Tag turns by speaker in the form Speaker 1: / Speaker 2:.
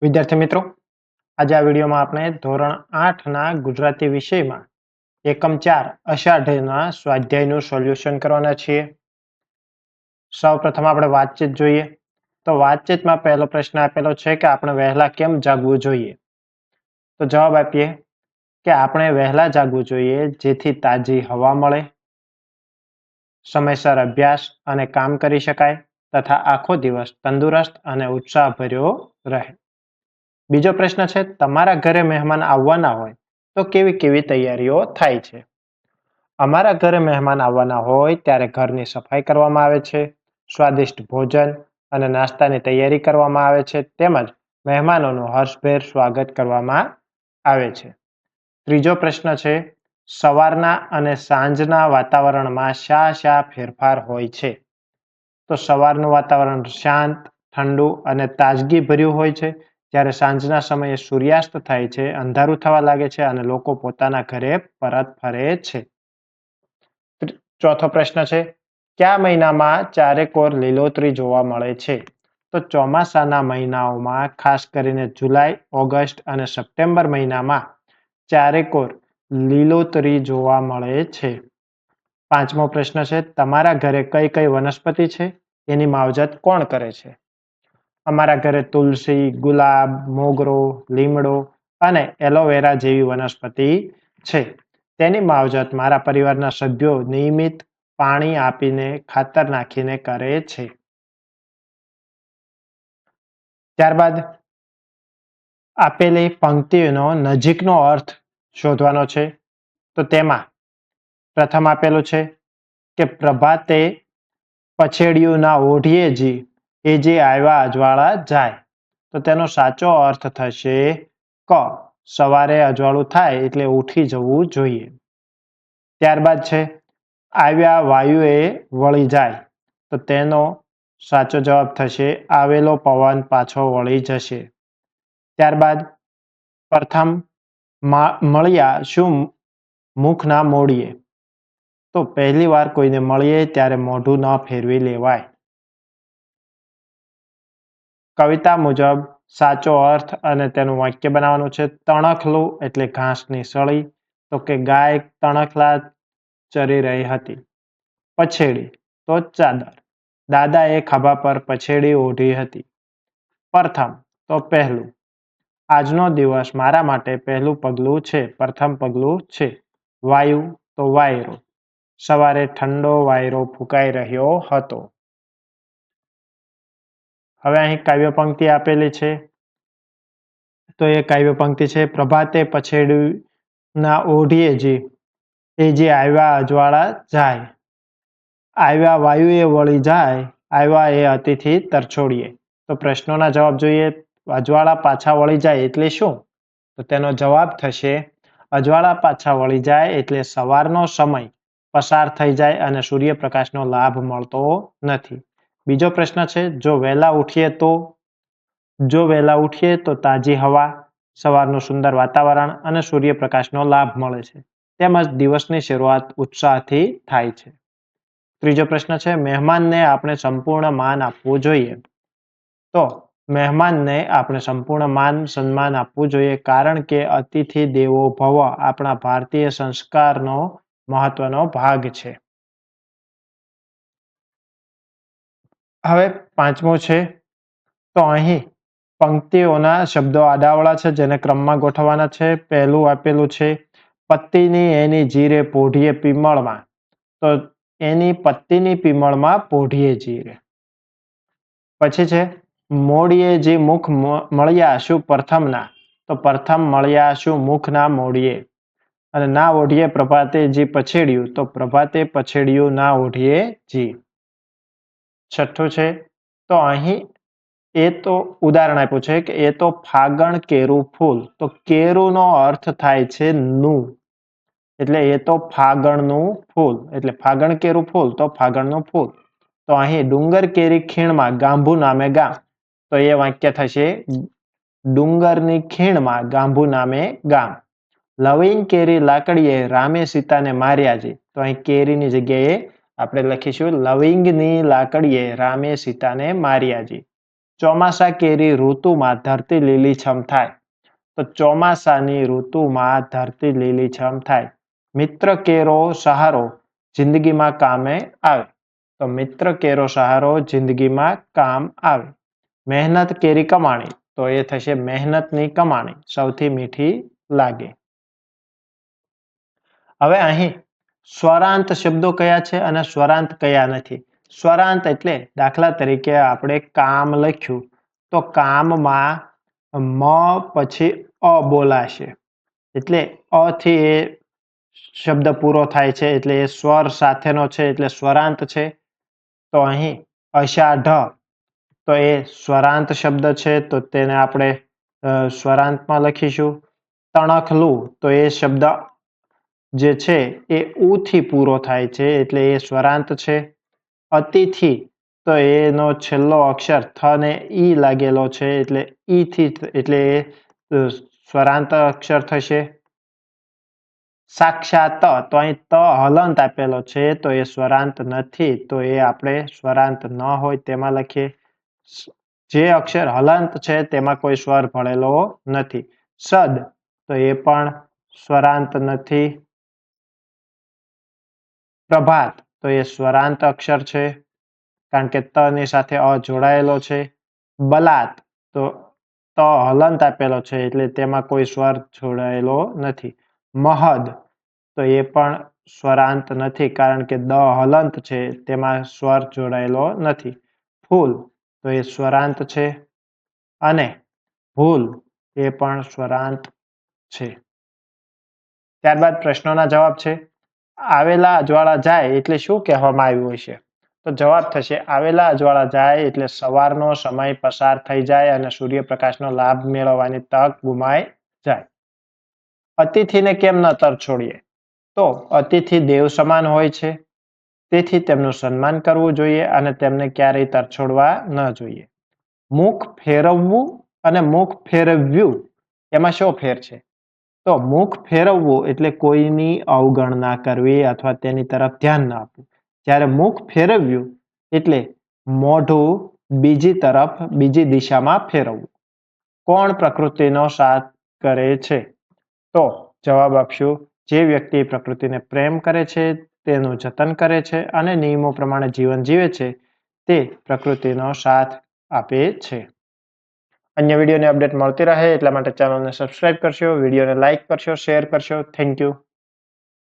Speaker 1: વિદ્યાર્થી મિત્રો, આજે આ વિડીયોમાં આપણે ધોરણ 8ના ગુજરાતી વિષયમાં એકમ 4 અષાઢના સ્વાધ્યાયનું સોલ્યુશન કરવાના છીએ. સૌપ્રથમ આપણે વાતચીત જોઈએ. તો વાતચીતમાં પહેલો પ્રશ્ન આપેલો છે કે આપણે વહેલા કેમ જાગવું જોઈએ. તો જવાબ આપીએ કે આપણે વહેલા જાગવું જોઈએ જેથી તાજી હવા મળે, સમયસર અભ્યાસ અને કામ કરી શકાય તથા આખો દિવસ તંદુરસ્ત અને ઉત્સાહભર્યો રહે. બીજો પ્રશ્ન છે, તમારા ઘરે મહેમાન આવવાના હોય તો કેવી કેવી તૈયારીઓ થાય છે. અમારા ઘરે મહેમાન આવવાના હોય ત્યારે ઘરની સફાઈ કરવામાં આવે છે, સ્વાદિષ્ટ ભોજન અને નાસ્તાની તૈયારી કરવામાં આવે છે, તેમજ મહેમાનોનું હર્ષભેર સ્વાગત કરવામાં આવે છે. ત્રીજો પ્રશ્ન છે, સવારના અને સાંજના વાતાવરણમાં શા ફેરફાર હોય છે. તો સવારનું વાતાવરણ શાંત, ઠંડુ અને તાજગી ભર્યું હોય છે, જ્યારે સાંજના સમયે સૂર્યાસ્ત થાય છે, અંધારું થવા લાગે છે અને લોકો પોતાના ઘરે પરત ફરે છે. ચોથો પ્રશ્ન છે, કયા મહિનામાં ચારેકોર લીલોતરી જોવા મળે છે. તો ચોમાસાના મહિનાઓમાં ખાસ કરીને જુલાઈ, ઓગસ્ટ અને સપ્ટેમ્બર મહિનામાં ચારેકોર લીલોતરી જોવા મળે છે. પાંચમો પ્રશ્ન છે, તમારા ઘરે કઈ કઈ વનસ્પતિ છે, એની માવજત કોણ કરે છે. અમારા ઘરે તુલસી, ગુલાબ, મોગરો, લીમડો અને એલોવેરા જેવી વનસ્પતિ છે. તેની માવજત મારા પરિવારના સભ્યો નિયમિત પાણી આપીને ખાતર નાખીને કરે છે. ત્યારબાદ આપેલી પંક્તિનો નજીકનો અર્થ શોધવાનો છે. તો તેમાં પ્રથમ આપેલું છે કે પ્રભાતે પછેડિયું ના ઓઢીએ જી, એ જે આવ્યા અજવાળા જાય. તો તેનો સાચો અર્થ થશે ક, સવારે અજવાળું થાય એટલે ઉઠી જવું જોઈએ. ત્યારબાદ છે, આવ્યા વાયુએ વળી જાય. તો તેનો સાચો જવાબ થશે આવેલો પવન પાછો વળી જશે. ત્યારબાદ પ્રથમ મળ્યા શું મુખ ના મોડીએ. તો પહેલી વાર કોઈને મળીએ ત્યારે મોઢું ન ફેરવી લેવાય. કવિતા મુજબ સાચો અર્થ અને તેનું વાક્ય બનાવવાનું છે. તણખલું એટલે ઘાસની સળી. તો કે ગાય તણખલા ચરી રહી હતી. પછેડી તો ચાદર. દાદાએ ખભા પર પછેડી ઓઢી હતી. પ્રથમ તો પહેલું. આજનો દિવસ મારા માટે પહેલું પગલું છે, પ્રથમ પગલું છે. વાયુ તો વાયરો. સવારે ઠંડો વાયરો ફૂંકાઈ રહ્યો હતો. હવે અહીં કાવ્ય પંક્તિ આપેલી છે. તો એ કાવ્ય પંક્તિ છે, પ્રભાતે પછેડી ના ઓઢીએ જી, એ જે આવ્યા અજવાળા જાય. આવ્યા વાયુએ વળી જાય, આવ્યા એ અતિથિ તરછોડીએ. તો પ્રશ્નોના જવાબ જોઈએ. અજવાળા પાછા વળી જાય એટલે શું. તો તેનો જવાબ થશે અજવાળા પાછા વળી જાય એટલે સવારનો સમય પસાર થઈ જાય અને સૂર્યપ્રકાશનો લાભ મળતો નથી. બીજો પ્રશ્ન છે, જો વહેલા ઉઠીએ તો તાજી હવા, સવારનું સુંદર વાતાવરણ અને સૂર્યપ્રકાશનો લાભ મળે છે, તેમજ દિવસની શરૂઆત ઉત્સાહથી થાય છે. ત્રીજો પ્રશ્ન છે, મહેમાનને આપણે સંપૂર્ણ માન આપવું જોઈએ. તો મહેમાનને આપણે સંપૂર્ણ માન સન્માન આપવું જોઈએ, કારણ કે અતિથિ દેવો ભવ આપણા ભારતીય સંસ્કારનો મહત્વનો ભાગ છે. હવે પાંચમો છે, તો અહીં પંક્તિઓના શબ્દો આડાવળા છે, જેને ક્રમમાં ગોઠવવાના છે. પહેલું આપેલું છે, પત્તીની એની જીરે પોઢીએ પીમળમાં. તો એની પત્તીની પીમળમાં પોઢીએ જીરે. પછી છે, મોડીએ જે મુખ મળ્યા શું પ્રથમના. તો પ્રથમ મળ્યા શું મુખના મોડીએ. અને ના ઓઢીએ પ્રભાતે જી પછેડ્યું. તો પ્રભાતે પછેડ્યું ના ઓઢીએ જી. છઠ્ઠું છે, તો અહીં એ તો ઉદાહરણ આપ્યું છે કે એ તો ફાગણ કેરું ફૂલ. તો કેરુંનો અર્થ થાય છે નું, એટલે એ તો ફાગણનું ફૂલ. એટલે ફાગણ કેરું ફૂલ તો ફાગણનું ફૂલ. તો અહીં ડુંગર કેરી ખીણમાં ગાંભુ નામે ગામ. તો એ વાક્ય થશે ડુંગરની ખીણમાં ગાંભુ નામે ગામ. લવિંગ કેરી લાકડીએ રામે સીતાને માર્યા છે. તો અહીં કેરીની જગ્યાએ આપણે લખીશું લવિંગની લાકડીએ રામે સીતાને માર્યા છે. ચોમાસા કેરી ઋતુમાં ધરતી લીલીછમ થાય. તો ચોમાસાની ઋતુમાં ધરતી લીલીછમ થાય. મિત્ર કેરો સહારો જિંદગીમાં કામે આવે. તો મિત્ર કેરો સહારો જિંદગીમાં કામ આવે. મહેનત કેરી કમાણી. તો એ થશે મહેનતની કમાણી સૌથી મીઠી લાગે. હવે અહીં સ્વરાંત શબ્દો કયા છે અને સ્વરાંત કયા નથી. સ્વરાંત એટલે દાખલા તરીકે આપણે કામ લખ્યું તો કામમાં મ પછી અ બોલાશે એટલે અ થી એ શબ્દ પૂરો થાય છે એટલે એ સ્વર સાથેનો છે એટલે સ્વરાંત છે. તો અહીં અષાઢ તો એ સ્વરાંત શબ્દ છે તો તેને આપણે સ્વરાંતમાં લખીશું. તણખલું તો એ શબ્દ જે છે એ ઉ થી પૂરો થાય છે એટલે એ સ્વરાંત છે. અતિથિ તો એનો છેલ્લો અક્ષર થ ને ઈ લાગેલો છે એટલે ઈ થી એટલે એ સ્વરાંત અક્ષર થશે. સાક્ષાત તો અહીં ત હલંત આપેલો છે તો એ સ્વરાંત નથી તો એ આપણે સ્વરાંત ન હોય તેમાં લખીએ. જે અક્ષર હલંત છે તેમાં કોઈ સ્વર ભળેલો નથી. સદ તો એ પણ સ્વરાંત નથી. પ્રભાત તો એ સ્વરાંત અક્ષર છે કારણ કે ત ની સાથે અ જોડાયેલો છે. બલાત તો ત હલંત આપેલો છે એટલે તેમાં કોઈ સ્વર જોડાયેલો નથી. મહદ તો એ પણ સ્વરાંત નથી કારણ કે દ હલંત છે તેમાં સ્વર જોડાયેલો નથી. ફૂલ તો એ સ્વરાંત છે અને ભૂલ એ પણ સ્વરાંત છે. ત્યારબાદ પ્રશ્નોના જવાબ છે. આવેલા અજવાળા જાય એટલે શું કહેવામાં આવ્યું હશે. તો જવાબ થશે આવેલા અજવાળા જાય એટલે સવારનો સમય પસાર થઈ જાય અને સૂર્યપ્રકાશનો લાભ મેળવવાની તક ગુમાય જાય. અતિથિને કેમ ન તરછોડીએ. તો અતિથિ દેવ સમાન હોય છે તેથી તેમનું સન્માન કરવું જોઈએ અને તેમને ક્યારેય તરછોડવા ન જોઈએ. મુખ ફેરવવું અને મુખ ફેરવ્યું એમાં શું ફેર છે. તો મુખ ફેરવવું એટલે કોઈની અવગણના કરવી અથવા તેની તરફ ધ્યાન ન આપવું. જ્યારે મુખ ફેરવ્યું એટલે મોઢું બીજી તરફ બીજી દિશામાં ફેરવવું. કોણ પ્રકૃતિનો સાથ કરે છે. તો જવાબ આપશું જે વ્યક્તિ પ્રકૃતિને પ્રેમ કરે છે તેનું જતન કરે છે અને નિયમો પ્રમાણે જીવન જીવે છે તે પ્રકૃતિનો સાથ આપે છે. અન્ય વિડીયોની અપડેટ મળતી રહે એટલા માટે ચેનલને સબસ્ક્રાઇબ કરશો, વિડીયોને લાઇક કરશો, શેર કરશો. Thank you.